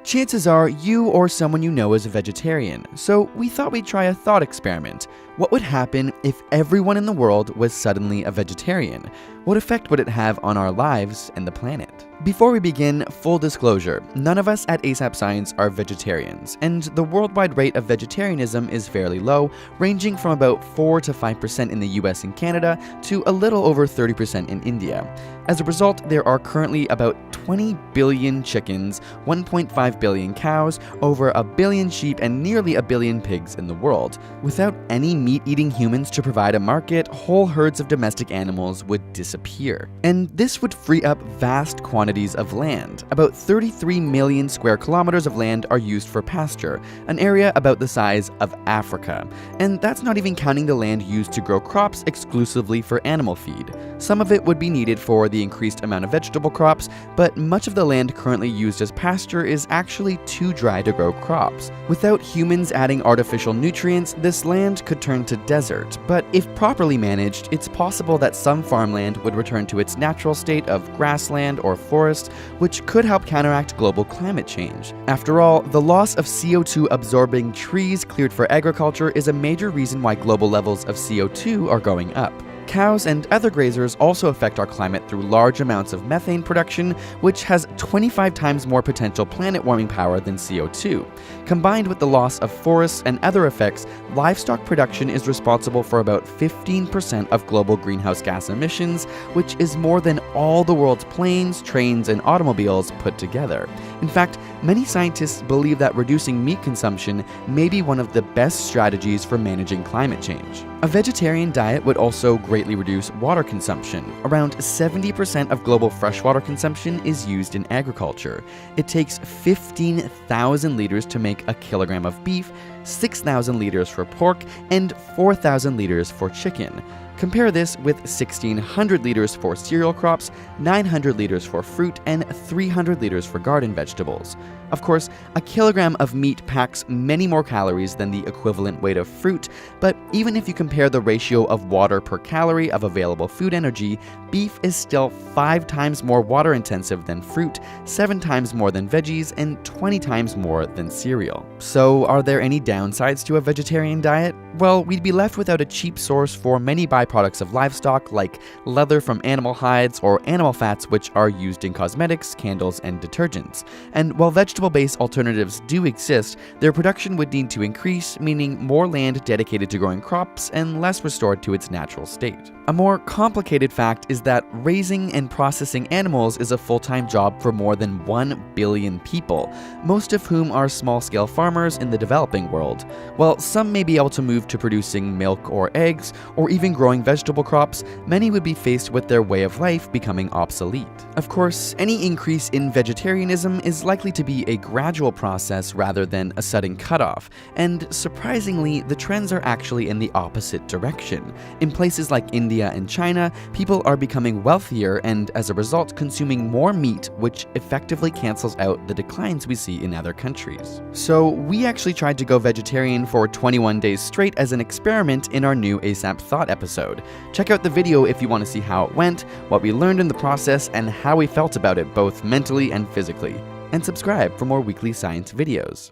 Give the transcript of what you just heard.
Chances are you or someone you know is a vegetarian, so we thought we'd try a thought experiment. What would happen if everyone in the world was suddenly a vegetarian? What effect would it have on our lives and the planet? Before we begin, full disclosure, none of us at ASAP Science are vegetarians, and the worldwide rate of vegetarianism is fairly low, ranging from about 4 to 5% in the US and Canada to a little over 30% in India. As a result, there are currently about 20 billion chickens, 1.5 billion cows, over a billion sheep, and nearly a billion pigs in the world. Without any meat-eating humans to provide a market, whole herds of domestic animals would disappear. And this would free up vast quantities of land. About 33 million square kilometers of land are used for pasture, an area about the size of Africa. And that's not even counting the land used to grow crops exclusively for animal feed. Some of it would be needed for the increased amount of vegetable crops, but much of the land currently used as pasture is actually too dry to grow crops. Without humans adding artificial nutrients, this land could turn to desert, but if properly managed, it's possible that some farmland would return to its natural state of grassland or forest, which could help counteract global climate change. After all, the loss of CO2 absorbing trees cleared for agriculture is a major reason why global levels of CO2 are going up. Cows and other grazers also affect our climate through large amounts of methane production, which has 25 times more potential planet warming power than CO2. Combined with the loss of forests and other effects, livestock production is responsible for about 15% of global greenhouse gas emissions, which is more than all the world's planes, trains, and automobiles put together. In fact, many scientists believe that reducing meat consumption may be one of the best strategies for managing climate change. A vegetarian diet would also greatly reduce water consumption. Around 70% of global freshwater consumption is used in agriculture. It takes 15,000 liters to make a kilogram of beef, 6,000 liters for pork, and 4,000 liters for chicken. Compare this with 1,600 liters for cereal crops, 900 liters for fruit, and 300 liters for garden vegetables. Of course, a kilogram of meat packs many more calories than the equivalent weight of fruit, but even if you compare the ratio of water per calorie of available food energy, beef is still 5 times more water intensive than fruit, 7 times more than veggies, and 20 times more than cereal. So are there any downsides to a vegetarian diet? Well, we'd be left without a cheap source for many byproducts of livestock like leather from animal hides or animal fats, which are used in cosmetics, candles, and detergents. And while vegetable-based alternatives do exist, their production would need to increase, meaning more land dedicated to growing crops and less restored to its natural state. A more complicated fact is that raising and processing animals is a full-time job for more than 1 billion people, most of whom are small-scale farmers in the developing world. While some may be able to move to producing milk or eggs, or even growing vegetable crops, many would be faced with their way of life becoming obsolete. Of course, any increase in vegetarianism is likely to be a gradual process rather than a sudden cutoff, and surprisingly, the trends are actually in the opposite direction. In places like India and China, people are becoming wealthier and, as a result, consuming more meat, which effectively cancels out the declines we see in other countries. So we actually tried to go vegetarian for 21 days straight as an experiment in our new ASAP Thought episode. Check out the video if you want to see how it went, what we learned in the process, and how we felt about it both mentally and physically. And subscribe for more weekly science videos.